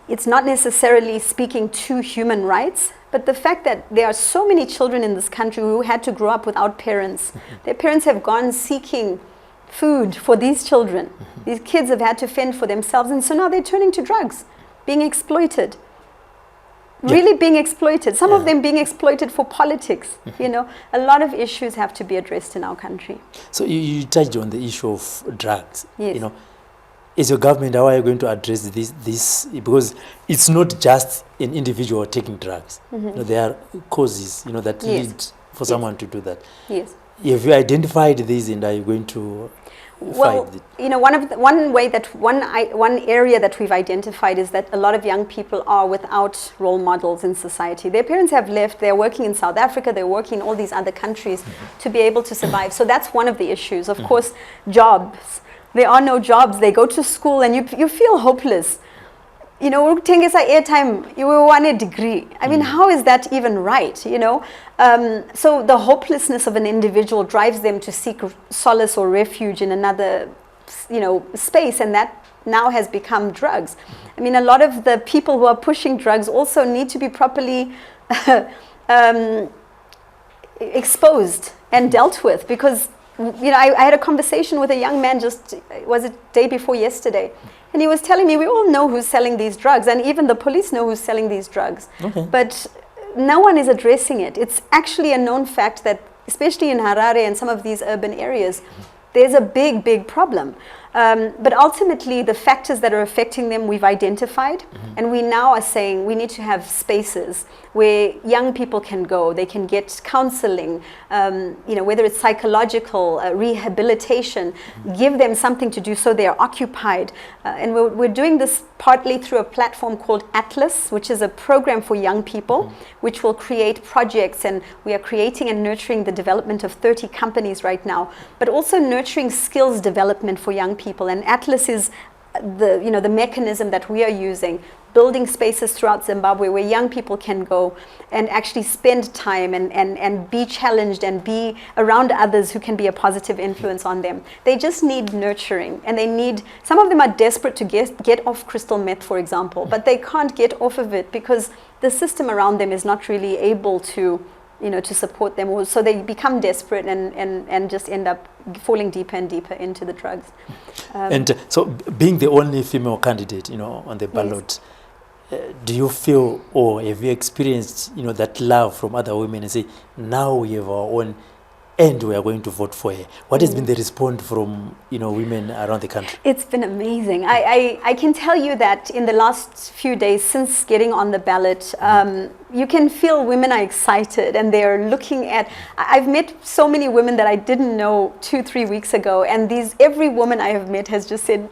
it's not necessarily speaking to human rights, but the fact that there are so many children in this country who had to grow up without parents. Their parents have gone seeking food for these children. These kids have had to fend for themselves, and so now they're turning to drugs, being exploited. really being exploited. Some of them being exploited for politics. You know, a lot of issues have to be addressed in our country. So you touched on the issue of drugs. Yes. You know, is your government, how are you going to address this? Because it's not just an individual taking drugs. You know, there are causes, you know, that lead for someone to do that. Yes. Have you identified these, and are you going to Well, you know, one area that we've identified is that a lot of young people are without role models in society. Their parents have left, they're working in South Africa, they're working in all these other countries to be able to survive. So that's one of the issues. Of course, jobs. There are no jobs. They go to school and you feel hopeless. You know, airtime, you want a degree. I mean, how is that even right, you know? So the hopelessness of an individual drives them to seek solace or refuge in another, you know, space, and that now has become drugs. I mean, a lot of the people who are pushing drugs also need to be properly exposed and dealt with, because, you know, I had a conversation with a young man was it day before yesterday, and he was telling me, we all know who's selling these drugs, and even the police know who's selling these drugs. Okay. But no one is addressing it. It's actually a known fact that, especially in Harare and some of these urban areas, there's a big, big problem. But ultimately, the factors that are affecting them, we've identified, and we now are saying we need to have spaces where young people can go. They can get counseling, you know, whether it's psychological, rehabilitation, give them something to do so they are occupied. And we're doing this partly through a platform called Atlas, which is a program for young people, which will create projects, and we are creating and nurturing the development of 30 companies right now, but also nurturing skills development for young people. And Atlas is the mechanism that we are using, building spaces throughout Zimbabwe where young people can go and actually spend time and be challenged and be around others who can be a positive influence on them. They just need nurturing, and they need, some of them are desperate to get off crystal meth, for example, but they can't get off of it because the system around them is not really able to, you know, to support them. So they become desperate and just end up falling deeper and deeper into the drugs. And so being the only female candidate, you know, on the ballot, do you feel, or have you experienced, you know, that love from other women and say, now we have our own and we are going to vote for her? What has been the response from, you know, women around the country? It's been amazing. I can tell you that in the last few days since getting on the ballot, you can feel women are excited and they're looking at, I've met so many women that I didn't know 2-3 weeks ago, and every woman I have met has just said,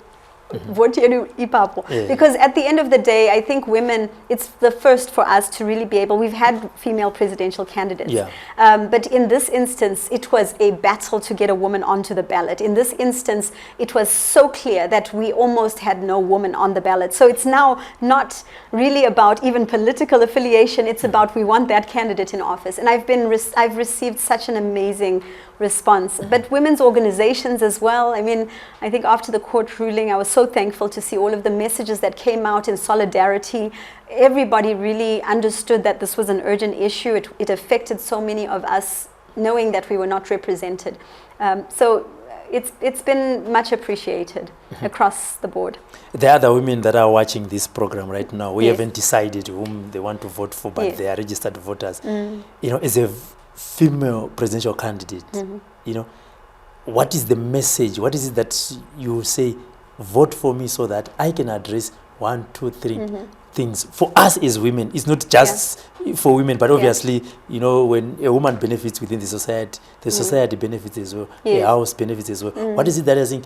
vote ipapo. Because at the end of the day, I think women, it's the first for us to really be able, we've had female presidential candidates, but in this instance, it was a battle to get a woman onto the ballot. In this instance, it was so clear that we almost had no woman on the ballot. So it's now not really about even political affiliation, it's about we want that candidate in office. And I've received such an amazing response. But women's organizations as well. I mean, I think after the court ruling, I was so thankful to see all of the messages that came out in solidarity. Everybody really understood that this was an urgent issue. It affected so many of us, knowing that we were not represented. So it's been much appreciated across the board. The other women that are watching this program right now, we haven't decided whom they want to vote for, but they are registered voters. You know, as a female presidential candidate, you know, what is the message? What is it that you say, vote for me so that I can address 1, 2, 3 things for us as women? It's not just for women, but obviously, you know, when a woman benefits within the society benefits as well, the house benefits as well. What is it that I think,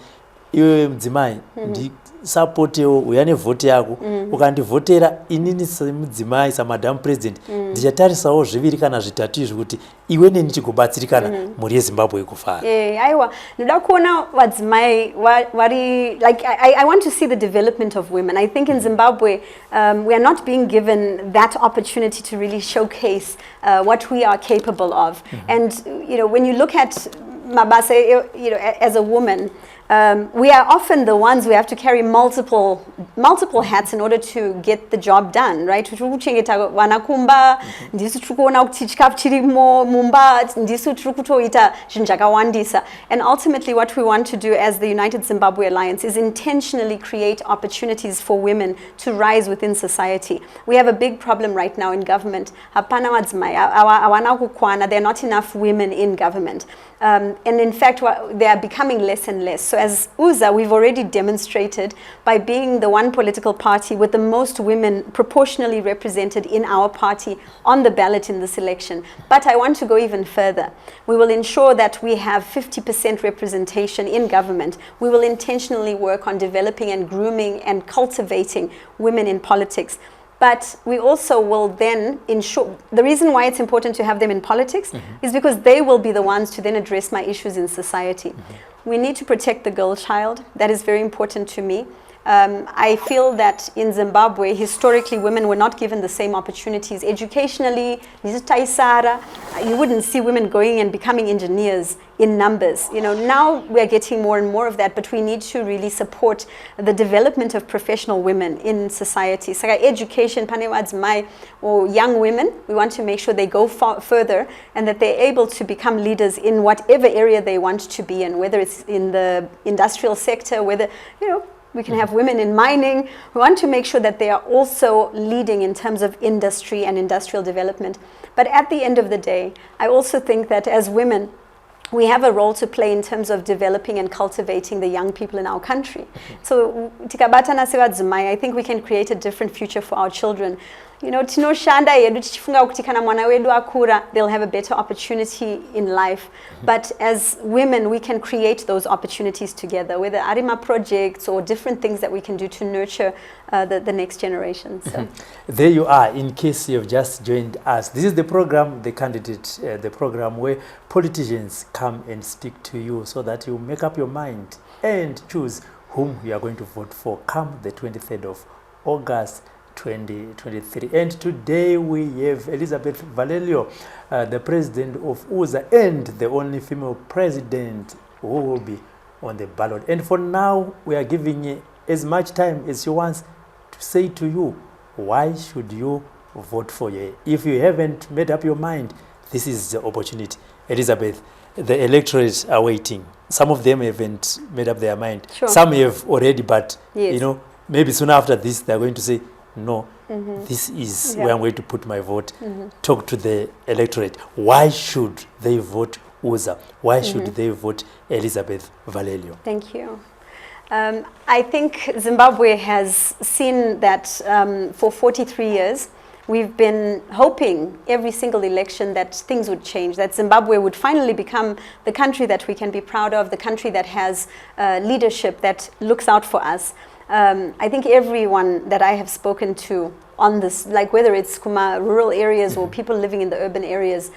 iwe mdzimai ndisapotewo uyane vhoti yako ukandivhotera inini semudzimai samadam president ndichatarisawo 2 kana 3 izvi kuti iwe neni tigobatsirikana mhuri yeZimbabwe ikufara. Aiwa, ndoda kuona vadzimai vari, like, I want to see the development of women. I think in Zimbabwe we are not being given that opportunity to really showcase what we are capable of. And you know, when you look at mabasa, you know, as a woman, we are often the ones who have to carry multiple hats in order to get the job done, right? Kuchengeta vanakumba, ndisu tikuona kuti chikafu chirimo mumba, ndisu tikutoita zvinhu zvakawandisa. And ultimately what we want to do as the United Zimbabwe Alliance is intentionally create opportunities for women to rise within society. We have a big problem right now in government. Hapana madzimai, awana kukwana, there are not enough women in government. And in fact, they are becoming less and less. So as UZA, we've already demonstrated by being the one political party with the most women proportionally represented in our party on the ballot in this election. But I want to go even further. We will ensure that we have 50% representation in government. We will intentionally work on developing and grooming and cultivating women in politics. But we also will then ensure, the reason why it's important to have them in politics is because they will be the ones to then address my issues in society. We need to protect the girl child. That is very important to me. I feel that in Zimbabwe, historically, women were not given the same opportunities. Educationally, you wouldn't see women going and becoming engineers in numbers. You know, now we are getting more and more of that, but we need to really support the development of professional women in society. So education, or young women, we want to make sure they go further and that they're able to become leaders in whatever area they want to be in, whether it's in the industrial sector, whether, you know, we can have women in mining. We want to make sure that they are also leading in terms of industry and industrial development. But at the end of the day, I also think that as women, we have a role to play in terms of developing and cultivating the young people in our country. So, I think we can create a different future for our children. You know, tinoshanda yedu tichifunga kuti kana mwana wedu akura, they'll have a better opportunity in life. But as women, we can create those opportunities together, whether Arima projects or different things that we can do to nurture the next generation. So. There you are, in case you've just joined us. This is the program, The Candidate, the program where politicians come and speak to you so that you make up your mind and choose whom you are going to vote for come the 23rd of August 2023. And today we have Elisabeth Valerio, the president of UZA and the only female president who will be on the ballot. And for now, we are giving you as much time as she wants to say to you, why should you vote for her? If you haven't made up your mind, this is the opportunity. Elisabeth, the electorates are waiting. Some of them haven't made up their mind. Sure. Some have already, but yes, you know, maybe soon after this, they're going to say, no, this is where I'm going to put my vote. Talk to the electorate. Why should they vote UZA? Why should they vote Elisabeth Valerio? Thank you. I think Zimbabwe has seen that for 43 years, we've been hoping every single election that things would change, that Zimbabwe would finally become the country that we can be proud of, the country that has leadership that looks out for us. I think everyone that I have spoken to on this, like whether it's rural areas or people living in the urban areas,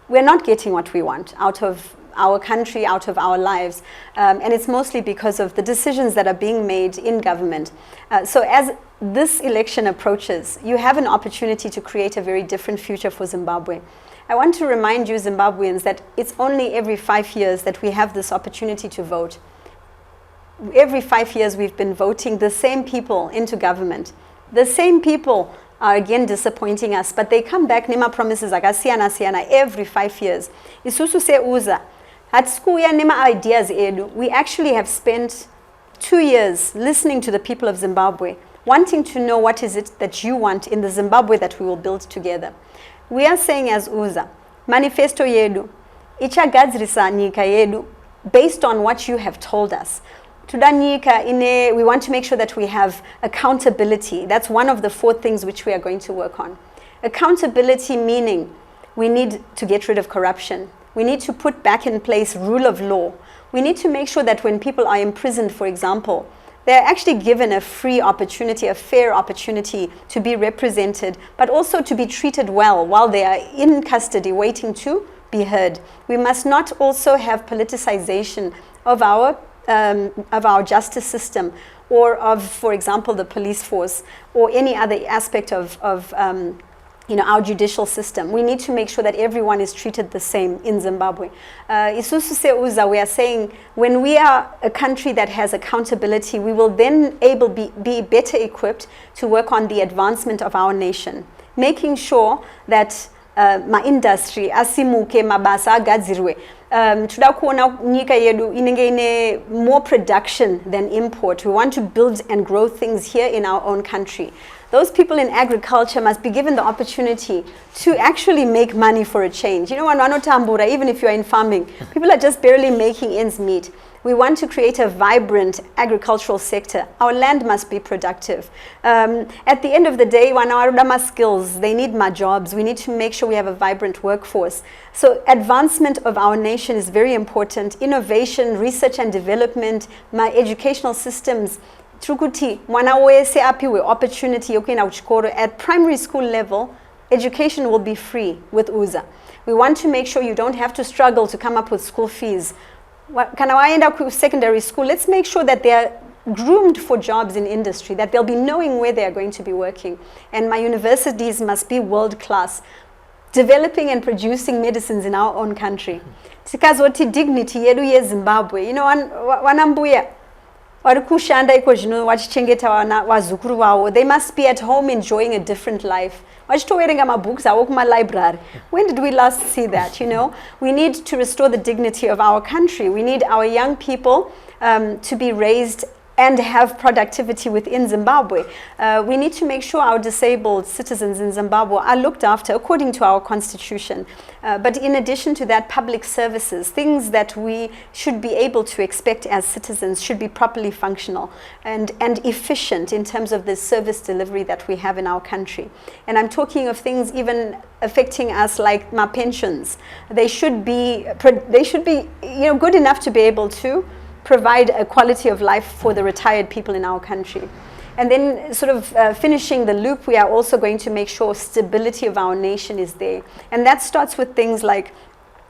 we're not getting what we want out of our country, out of our lives. And it's mostly because of the decisions that are being made in government. So as this election approaches, you have an opportunity to create a very different future for Zimbabwe. I want to remind you Zimbabweans that it's only every 5 years that we have this opportunity to vote. Every 5 years we've been voting the same people into government. The same people are again disappointing us, but they come back, nema promises akasiyana every 5 years. Isusu se UZA, hatsikuya nema ideas edu. We actually have spent 2 years listening to the people of Zimbabwe, wanting to know what is it that you want in the Zimbabwe that we will build together. We are saying as UZA, Manifesto yedu, ichagadzirisa nyika yedu, based on what you have told us. We want to make sure that we have accountability. That's one of the 4 things which we are going to work on. Accountability meaning we need to get rid of corruption. We need to put back in place rule of law. We need to make sure that when people are imprisoned, for example, they're actually given a free opportunity, a fair opportunity to be represented, but also to be treated well while they are in custody waiting to be heard. We must not also have politicization of our justice system or of, for example, the police force or any other aspect of our judicial system. We need to make sure that everyone is treated the same in Zimbabwe. Isusu se uza, we are saying when we are a country that has accountability, we will then be better equipped to work on the advancement of our nation, making sure that ma industry asimuke mabasa agadzirwe. Toda kuona nyika yedu inenge ine more production than import. We want to build and grow things here in our own country. Those people in agriculture must be given the opportunity to actually make money for a change. Wanotambura, even if you are in farming, people are just barely making ends meet. We want to create a vibrant agricultural sector. Our land must be productive. At the end of the day, wanawarudama skills, they need more jobs. We need to make sure we have a vibrant workforce. So advancement of our nation is very important. Innovation, research and development, my educational systems. Trukuti, mwana wese apiwe opportunity yokuenda kuchikoro at primary school level, education will be free with UZA. We want to make sure you don't have to struggle to come up with school fees. Kana waenda ku secondary school, let's make sure that they are groomed for jobs in industry, that they'll be knowing where they are going to be working. And my universities must be world class, developing and producing medicines in our own country. Tikazoti dignity yedu ye Zimbabwe. Wanambuya. They must be at home enjoying a different life. When did we last see that? We need to restore the dignity of our country. We need our young people to be raised and have productivity within Zimbabwe. We need to make sure our disabled citizens in Zimbabwe are looked after according to our constitution. But in addition to that, public services, things that we should be able to expect as citizens should be properly functional and efficient in terms of the service delivery that we have in our country. And I'm talking of things even affecting us like my pensions. They should be good enough to be able to provide a quality of life for the retired people in our country. And then sort of finishing the loop, we are also going to make sure stability of our nation is there. And that starts with things like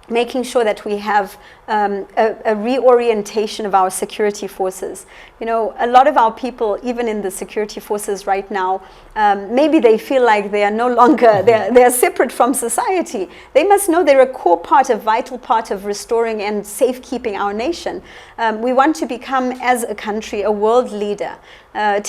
making sure that we have a reorientation of our security forces. A lot of our people, even in the security forces right now, maybe they feel like they are no longer, they are separate from society. They must know they're a core part, a vital part of restoring and safekeeping our nation. We want to become, as a country, a world leader. We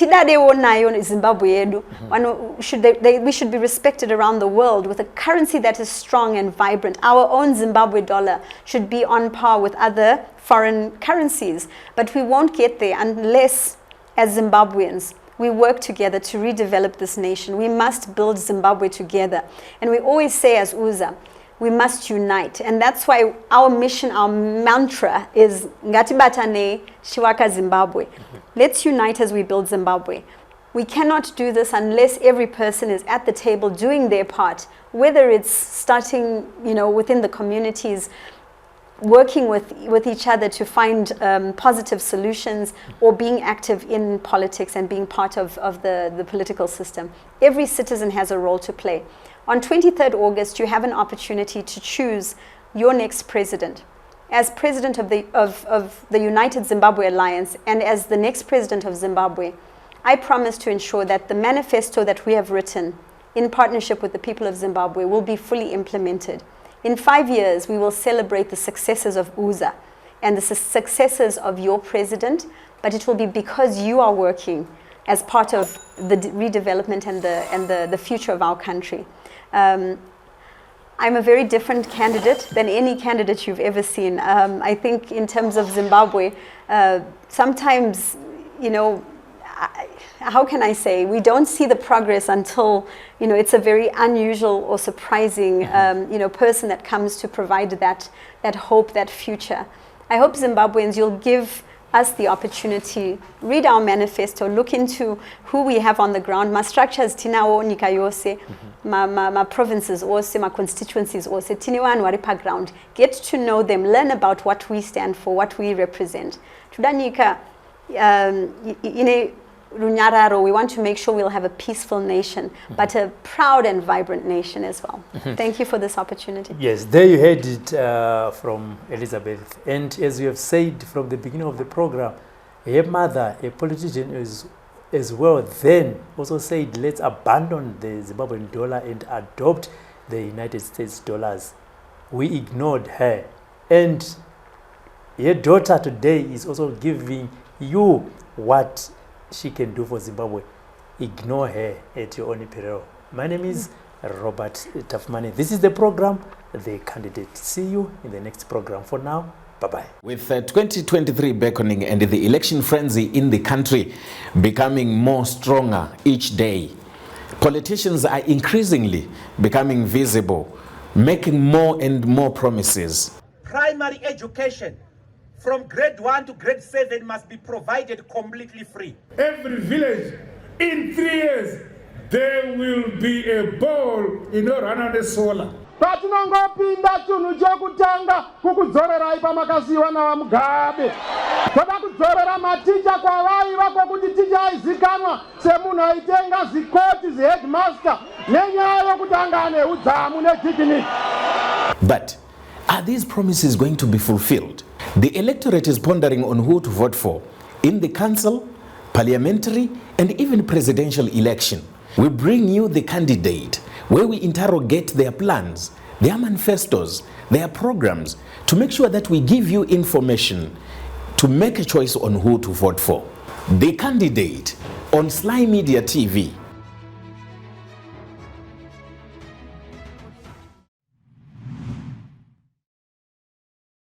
should be respected around the world with a currency that is strong and vibrant. Our own Zimbabwe dollar should be on par with other foreign currencies, but we won't get there unless, as Zimbabweans, we work together to redevelop this nation. We must build Zimbabwe together. And we always say as UZA, we must unite. And that's why our mission, our mantra is Ngatibatane Shiwaka Zimbabwe. Let's unite as we build Zimbabwe. We cannot do this unless every person is at the table doing their part, whether it's starting, within the communities, working with each other to find positive solutions, or being active in politics and being part of the political system. Every citizen has a role to play. On 23rd August, you have an opportunity to choose your next president. As president of the United Zimbabwe Alliance and as the next president of Zimbabwe, I promise to ensure that the manifesto that we have written in partnership with the people of Zimbabwe will be fully implemented. In 5 years, we will celebrate the successes of UZA and the successes of your president, but it will be because you are working as part of the redevelopment and the future of our country. I'm a very different candidate than any candidate you've ever seen. I think in terms of Zimbabwe, sometimes, how can I say, we don't see the progress until, it's a very unusual or surprising, person that comes to provide that hope, that future. I hope Zimbabweans, you'll give us the opportunity, read our manifesto, look into who we have on the ground, my structures, tinawo nyika yose, my provinces also, my constituencies also, tiniwan waripa ground. Get to know them, learn about what we stand for, what we represent. Tudanika, Runyararo, we want to make sure we'll have a peaceful nation, but a proud and vibrant nation as well. Thank you for this opportunity. Yes, there you heard it from Elisabeth. And as you have said from the beginning of the program, her mother, a politician, is as well then also said, let's abandon the Zimbabwean dollar and adopt the United States dollars. We ignored her. And your daughter today is also giving you what she can do for Zimbabwe. Ignore her at your own peril. My name is Robert Tafmani. This is the program, The Candidate. See you in the next program. For now, bye-bye. With 2023 beckoning and the election frenzy in the country becoming more stronger each day, politicians are increasingly becoming visible, making more and more promises. Primary education from grade 1 to grade 7 must be provided completely free. Every village, in 3 years, there will be a ball in a run on the solar. patinongopinda chinhu chekutanga kukudzorerai pamakasiyiwa navamugabe. Toda kudzorera maticha kwavaiva kwokuti ticha aizikanwa semunhu aitenga zikoti zihedmaster nenyaya yokutanga neudzamu negiginiki. But are these promises going to be fulfilled? The electorate is pondering on who to vote for in the council, parliamentary, and even presidential election. We bring you the candidate, where we interrogate their plans, their manifestos, their programs, to make sure that we give you information to make a choice on who to vote for. The Candidate on Sly Media TV.